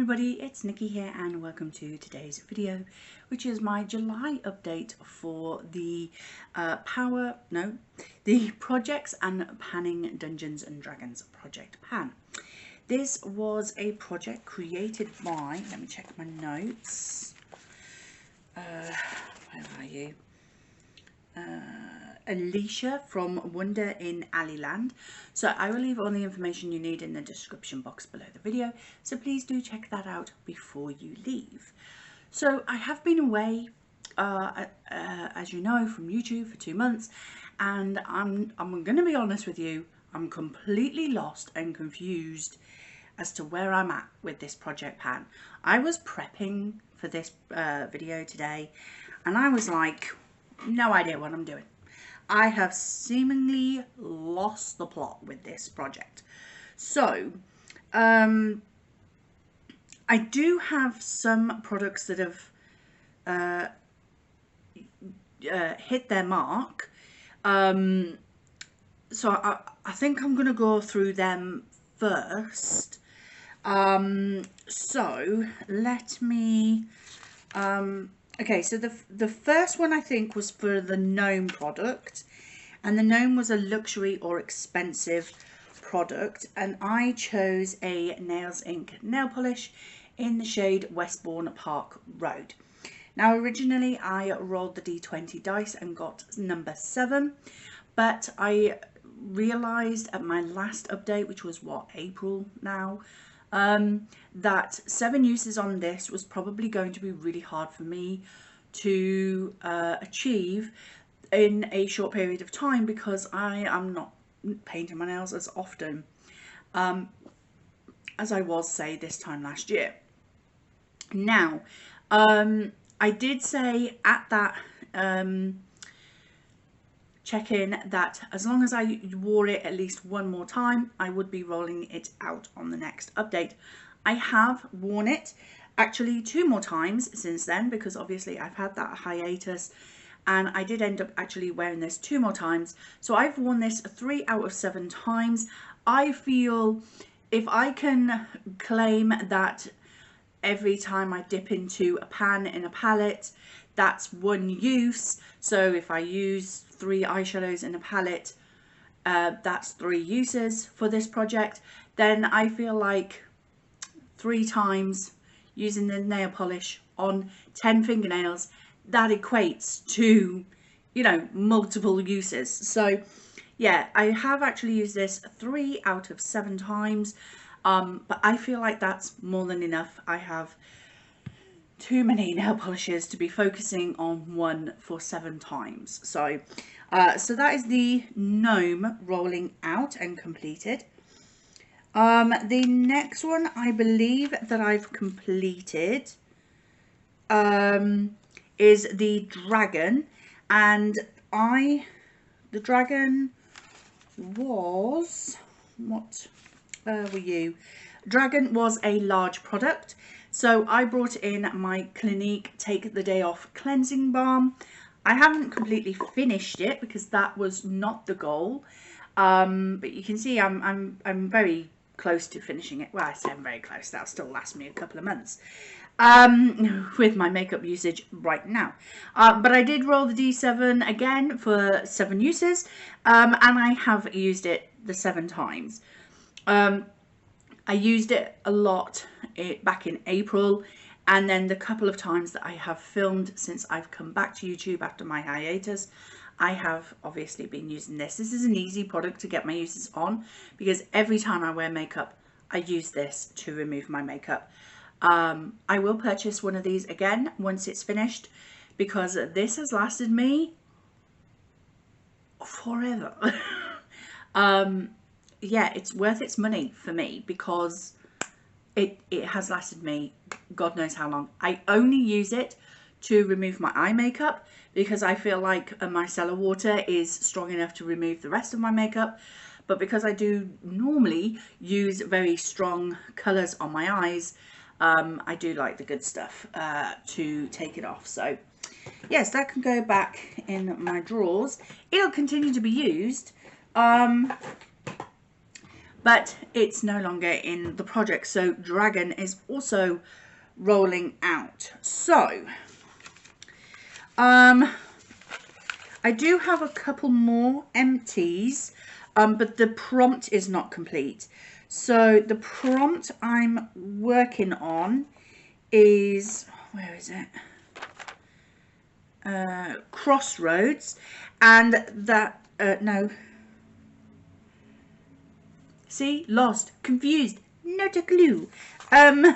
everybody, it's Nikki here and welcome to today's video, which is my July update for the the Projects and Panning Dungeons and Dragons Project Pan. This was a project created by, let me check my notes, where are you? Alyshia from Wonder in Aliland. So I will leave all the information you need in the description box below the video, so please do check that out before you leave. So I have been away as you know, from YouTube for 2 months, and I'm gonna be honest with you, I'm completely lost and confused as to where I'm at with this project pan. I was prepping for this video today and I was like, no idea what I'm doing. I have seemingly lost the plot with this project. So, I do have some products that have hit their mark. So I think I'm going to go through them first. So let me... okay, so the first one I think was for the Gnome product, and the Gnome was a luxury or expensive product, and I chose a Nails Ink nail polish in the shade Westbourne Park Road. Now originally I rolled the D20 dice and got number 7, but I realised at my last update, which was what, April now, that 7 uses on this was probably going to be really hard for me to achieve in a short period of time, because I am not painting my nails as often as I was, say, this time last year. Now, I did say at that check-in that as long as I wore it at least one more time, I would be rolling it out on the next update. I have worn it actually 2 more times since then, because obviously I've had that hiatus, and I did end up actually wearing this 2 more times. So I've worn this 3 out of 7 times. I feel if I can claim that every time I dip into a pan in a palette, that's 1 use. So if I use 3 eyeshadows in a palette, that's 3 uses for this project. Then I feel like 3 times using the nail polish on 10 fingernails, that equates to, you know, multiple uses. So yeah, I have actually used this 3 out of 7 times, but I feel like that's more than enough. I have too many nail polishes to be focusing on one for 7 times. So so that is the Gnome rolling out and completed. The next one I believe that I've completed is the Dragon, and the Dragon was, what were you? Dragon was a large product, so I brought in my Clinique Take the Day Off cleansing balm. I haven't completely finished it because that was not the goal, but you can see I'm very close to finishing it. Well, I say I'm very close, that'll still last me a couple of months with my makeup usage right now, but I did roll the D7 again for 7 uses, and I have used it the 7 times. I used it a lot back in April, and then the couple of times that I have filmed since I've come back to YouTube after my hiatus, I have obviously been using this. This is an easy product to get my uses on, because every time I wear makeup, I use this to remove my makeup. I will purchase one of these again once it's finished, because this has lasted me forever. Yeah, it's worth its money for me, because it has lasted me God knows how long. I only use it to remove my eye makeup, because I feel like a micellar water is strong enough to remove the rest of my makeup, but because I do normally use very strong colours on my eyes, I do like the good stuff to take it off. So yes, that can go back in my drawers. It'll continue to be used, but it's no longer in the project. So Dragon is also rolling out. So I do have a couple more empties, but the prompt is not complete. So the prompt I'm working on is, where is it? Crossroads, and that, no. See, lost, confused, not a clue. I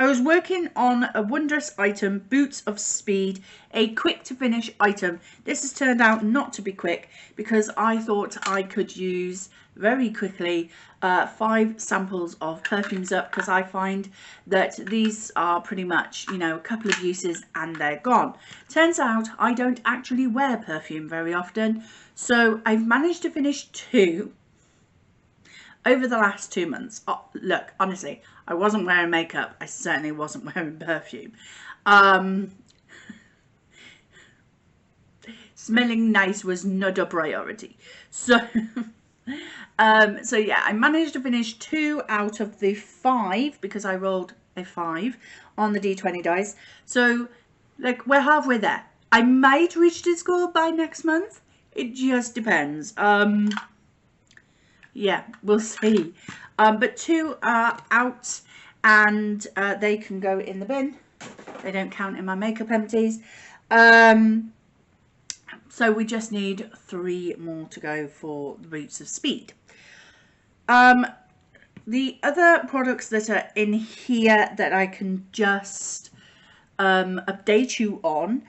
was working on a wondrous item, Boots of Speed, a quick to finish item. This has turned out not to be quick because I thought I could use very quickly 5 samples of perfumes up, because I find that these are pretty much, you know, a couple of uses and they're gone. Turns out I don't actually wear perfume very often, so I've managed to finish 2 over the last 2 months. Oh, look, honestly, I wasn't wearing makeup. I certainly wasn't wearing perfume. Smelling nice was not a priority. So, so yeah, I managed to finish 2 out of the 5 because I rolled a 5 on the D20 dice. So, like, we're halfway there. I might reach this goal by next month. It just depends. Yeah, we'll see. But 2 are out, and they can go in the bin. They don't count in my makeup empties. So we just need 3 more to go for the Boots of Speed. The other products that are in here that I can just update you on,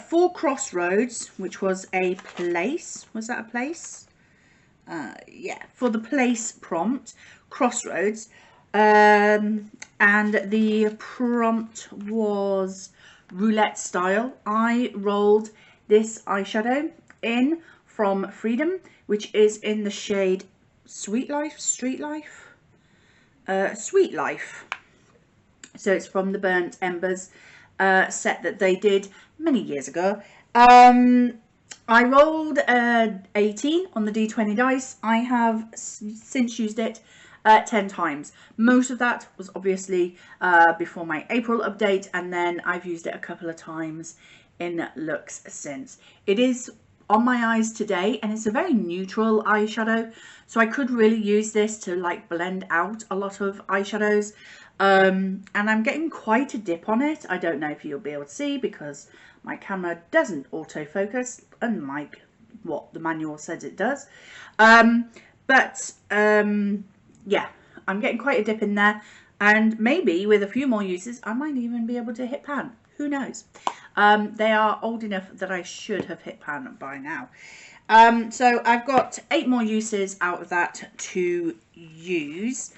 for Crossroads, which was a place. Was that a place? Yeah, for the place prompt, Crossroads, and the prompt was roulette style. I rolled this eyeshadow in from Freedom, which is in the shade Sweet Life, Street Life, Sweet Life. So it's from the Burnt Embers set that they did many years ago. I rolled 18 on the D20 dice. I have since used it 10 times. Most of that was obviously before my April update, and then I've used it a couple of times in looks since. It is on my eyes today, and it's a very neutral eyeshadow, so I could really use this to like blend out a lot of eyeshadows. And I'm getting quite a dip on it. I don't know if you'll be able to see because my camera doesn't autofocus, unlike what the manual says it does. Yeah, I'm getting quite a dip in there, and maybe with a few more uses I might even be able to hit pan. Who knows? They are old enough that I should have hit pan by now. So I've got 8 more uses out of that to use.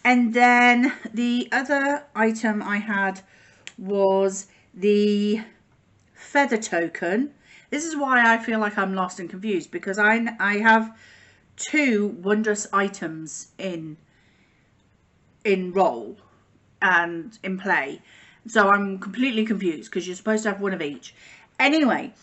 And then the other item I had was the feather token. This is why I feel like I'm lost and confused, because I have 2 wondrous items in roll and in play, so I'm completely confused because you're supposed to have 1 of each. Anyway,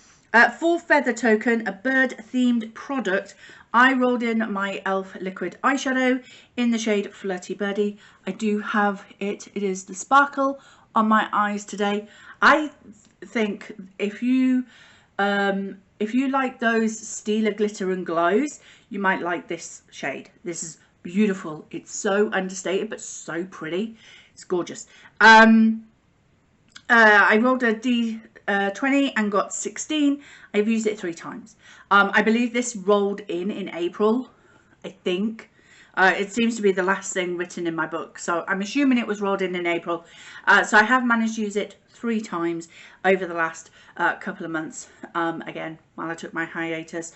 for feather token, a bird themed product, I rolled in my elf liquid eyeshadow in the shade Flirty Birdie. I do have it. It is the sparkle on my eyes today. I think if you like those steeler glitter and glows, you might like this shade. This is beautiful. It's so understated but so pretty. It's gorgeous. I rolled a D20 and got 16. I've used it 3 times. I believe this rolled in April, I think. It seems to be the last thing written in my book, so I'm assuming it was rolled in April. So I have managed to use it 3 times over the last couple of months, again, while I took my hiatus.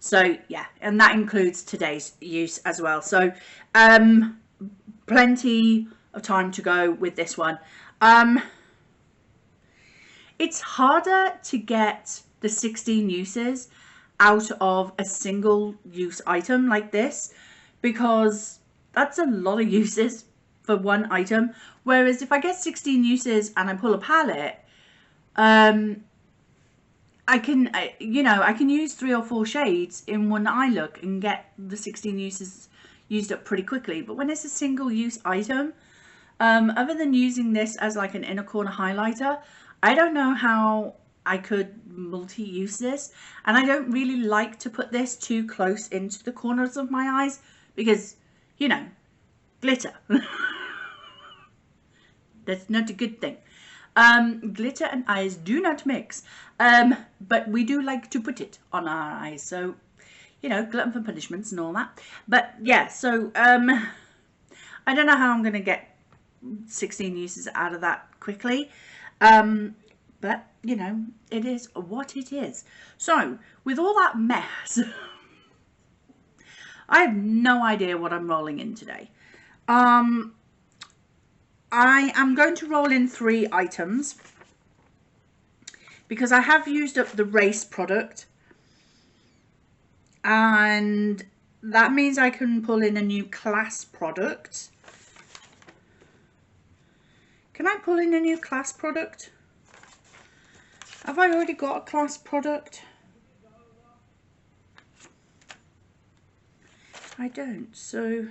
So yeah, and that includes today's use as well. So plenty of time to go with this one. It's harder to get the 16 uses out of a single use item like this, because that's a lot of uses for 1 item. Whereas if I get 16 uses and I pull a palette, I you know, I can use 3 or 4 shades in one eye look and get the 16 uses used up pretty quickly. But when it's a single use item, other than using this as like an inner corner highlighter, I don't know how I could multi-use this. And I don't really like to put this too close into the corners of my eyes because, you know, glitter. That's not a good thing. Glitter and eyes do not mix, but we do like to put it on our eyes, so, you know, glutton for punishments and all that. But yeah, so I don't know how I'm going to get 16 uses out of that quickly, but, you know, it is what it is. So, with all that mess, I have no idea what I'm rolling in today. I am going to roll in 3 items because I have used up the race product, and that means I can pull in a new class product. Can I pull in a new class product? Have I already got a class product? I don't, so...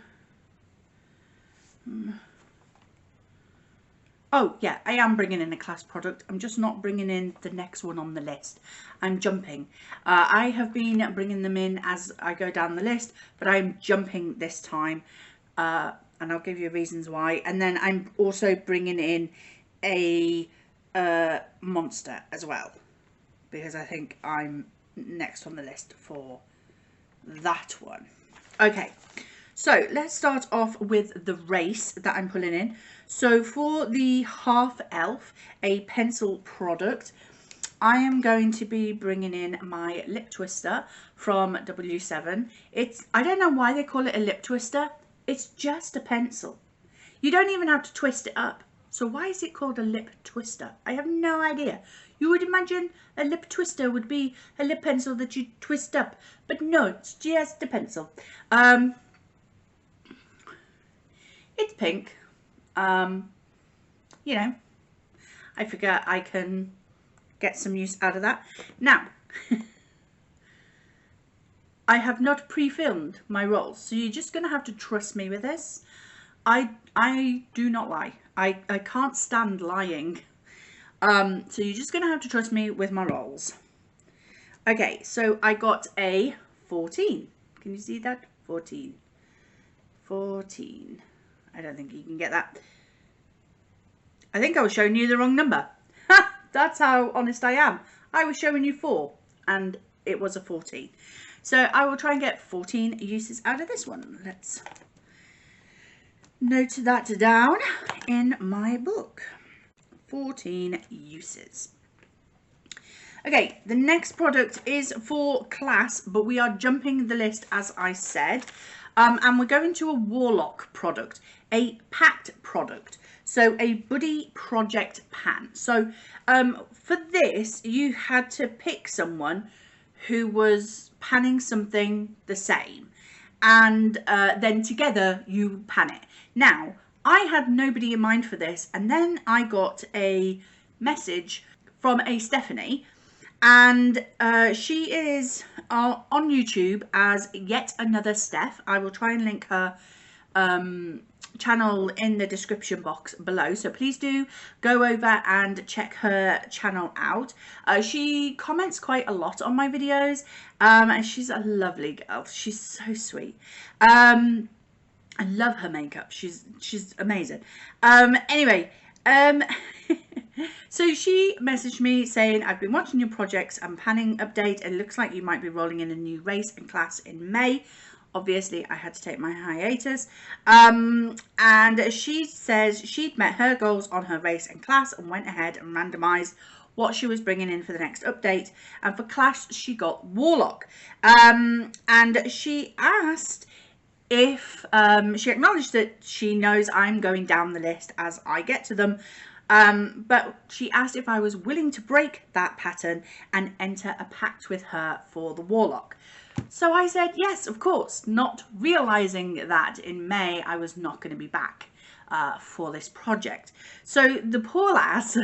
Oh, yeah, I am bringing in a class product. I'm just not bringing in the next one on the list. I'm jumping. I have been bringing them in as I go down the list, but I'm jumping this time. And I'll give you reasons why. And then I'm also bringing in a monster as well, because I think I'm next on the list for that one. Okay, so let's start off with the race that I'm pulling in. So for the half elf, a pencil product, I am going to be bringing in my lip twister from W7. I don't know why they call it a lip twister. It's just a pencil. You don't even have to twist it up. So why is it called a lip twister? I have no idea. You would imagine a lip twister would be a lip pencil that you twist up. But no, it's just a pencil. It's pink. You know, I figure I can get some use out of that. Now, I have not pre-filmed my rolls, so you're just going to have to trust me with this. I do not lie. I can't stand lying. So you're just going to have to trust me with my rolls. Okay, so I got a 14. Can you see that? 14. 14. I don't think you can get that. I think I was showing you the wrong number. That's how honest I am. I was showing you 4 and it was a 14. So I will try and get 14 uses out of this one. Let's note that down in my book. 14 uses. Okay, the next product is for class, but we are jumping the list as I said. And we're going to a warlock product, a pact product. So a buddy project pan. So for this, you had to pick someone who was panning something the same. And then together you pan it. Now, I had nobody in mind for this. And then I got a message from a Stephanie. And she is on YouTube as Yet Another Steph. I will try and link her channel in the description box below, so please do go over and check her channel out. She comments quite a lot on my videos, and she's a lovely girl. She's so sweet. I love her makeup. She's amazing. Anyway, so she messaged me saying, I've been watching your projects and panning update, and it looks like you might be rolling in a new race and class in May. Obviously, I had to take my hiatus. And she says she'd met her goals on her race and class and went ahead and randomised what she was bringing in for the next update. And for class, she got Warlock. And she asked if, she acknowledged that she knows I'm going down the list as I get to them. But she asked if I was willing to break that pattern and enter a pact with her for the Warlock. So I said, yes, of course, not realising that in May I was not going to be back for this project. So the poor lass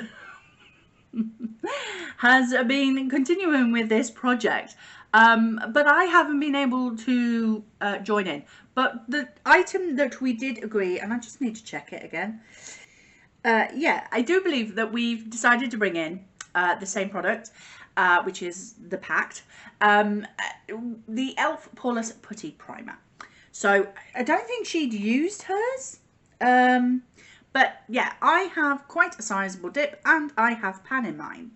has been continuing with this project, but I haven't been able to join in. But the item that we did agree, and I just need to check it again. Yeah, I do believe that we've decided to bring in the same product, which is the Pact, the Elf Poreless Putty Primer. So I don't think she'd used hers, but yeah, I have quite a sizable dip and I have pan in mine.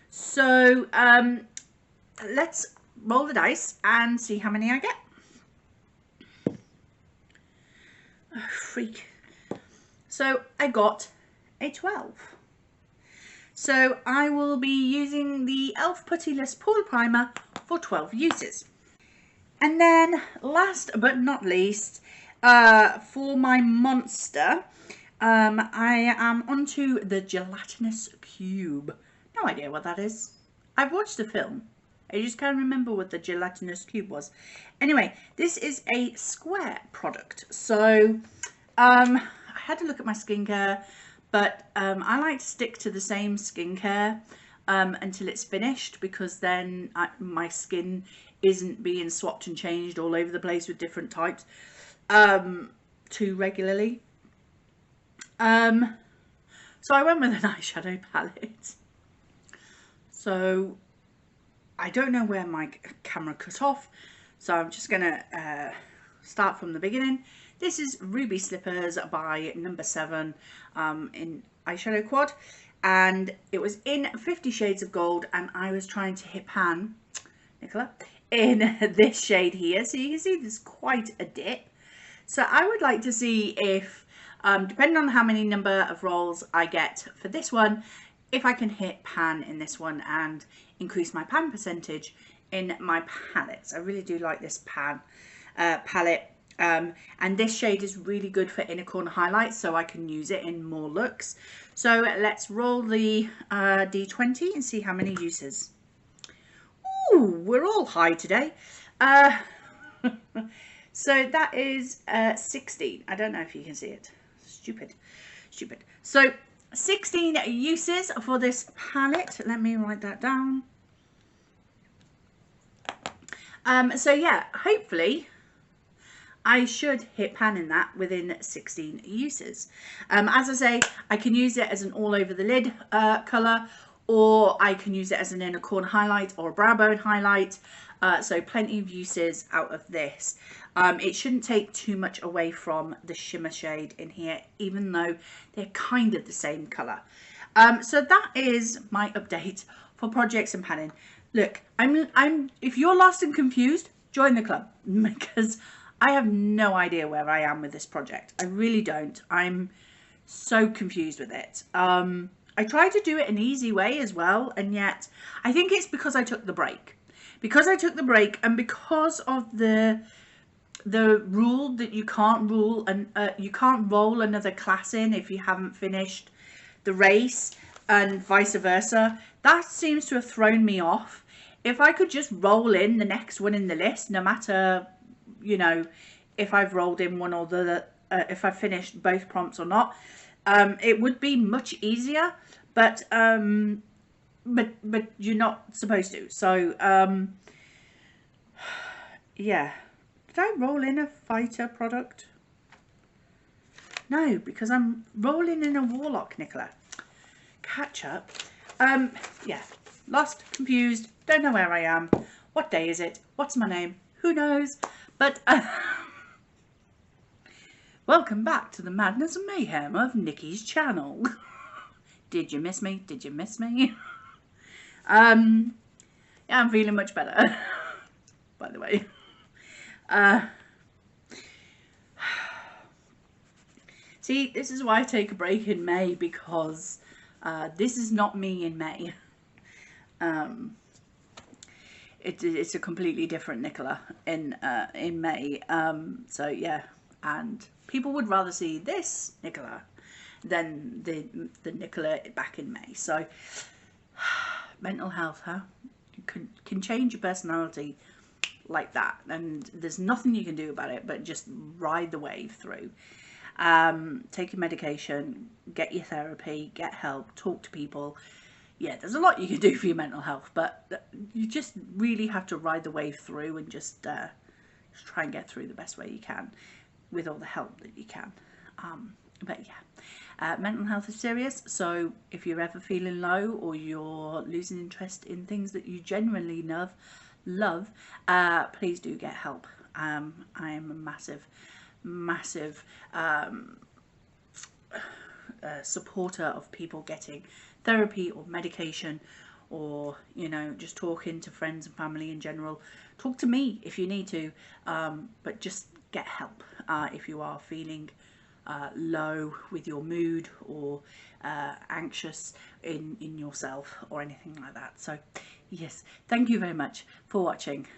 So let's roll the dice and see how many I get. Oh, freak. So I got a 12. So I will be using the Elf Puttyless Pool Primer for 12 uses. And then last but not least, for my monster, I am onto the gelatinous cube. No idea what that is. I've watched the film. I just can't remember what the gelatinous cube was. Anyway, this is a square product. So I had to look at my skincare, but I like to stick to the same skincare until it's finished, because then my skin isn't being swapped and changed all over the place with different types too regularly. So I went with an eyeshadow palette. So I don't know where my camera cut off, so I'm just gonna start from the beginning. This is Ruby Slippers by number 7 in eyeshadow quad, and it was in 50 Shades of Gold, and I was trying to hit pan, Nicola, in this shade here. So you can see there's quite a dip. So I would like to see if, depending on how many number of rolls I get for this one, if I can hit pan in this one and increase my pan percentage in my palettes. I really do like this pan palette. And this shade is really good for inner corner highlights, so I can use it in more looks. So let's roll the D20 and see how many uses. Ooh, we're all high today. So that is 16. I don't know if you can see it. Stupid. So 16 uses for this palette. Let me write that down. So yeah, hopefully I should hit pan in that within 16 uses. As I say, I can use it as an all over the lid colour, or I can use it as an inner corner highlight or a brow bone highlight. So plenty of uses out of this. It shouldn't take too much away from the shimmer shade in here, even though they're kind of the same colour. So that is my update for projects and panning. Look, if you're lost and confused, join the club, because I have no idea where I am with this project. I really don't. I'm so confused with it. I tried to do it an easy way as well, and yet I think it's because I took the break. Because I took the break, and because of the rule that you can't roll another class in if you haven't finished the race, and vice versa. That seems to have thrown me off. If I could just roll in the next one in the list, no matter, you know, if I've rolled in one or the if I've finished both prompts or not, it would be much easier. But you're not supposed to. So yeah, did I roll in a fighter product? No, because I'm rolling in a warlock, Nicola. Catch up. Yeah, lost, confused, don't know where I am. What day is it? What's my name? Who knows? But welcome back to the madness and mayhem of Nikki's channel. Did you miss me? Did you miss me? Yeah, I'm feeling much better, by the way. See, this is why I take a break in May, because this is not me in May. It's a completely different Nicola in May. So yeah, and people would rather see this Nicola than the Nicola back in May. So mental health, huh? You can change your personality like that, and there's nothing you can do about it but just ride the wave through. Take your medication, get your therapy, get help, talk to people. yeah, there's a lot you can do for your mental health, but you just really have to ride the wave through and just try and get through the best way you can with all the help that you can. But yeah, mental health is serious, so if you're ever feeling low or you're losing interest in things that you genuinely love, please do get help. I am a massive supporter of people getting therapy or medication, or you know, just talking to friends and family in general. Talk to me if you need to, but just get help if you are feeling low with your mood, or anxious in yourself or anything like that. So yes, thank you very much for watching.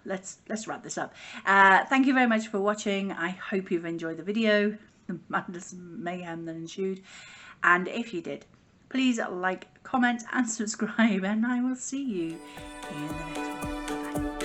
Let's wrap this up. Thank you very much for watching. I hope you've enjoyed the video, the madness mayhem that ensued, and if you did, please like, comment and subscribe, and I will see you in the next one. Bye bye.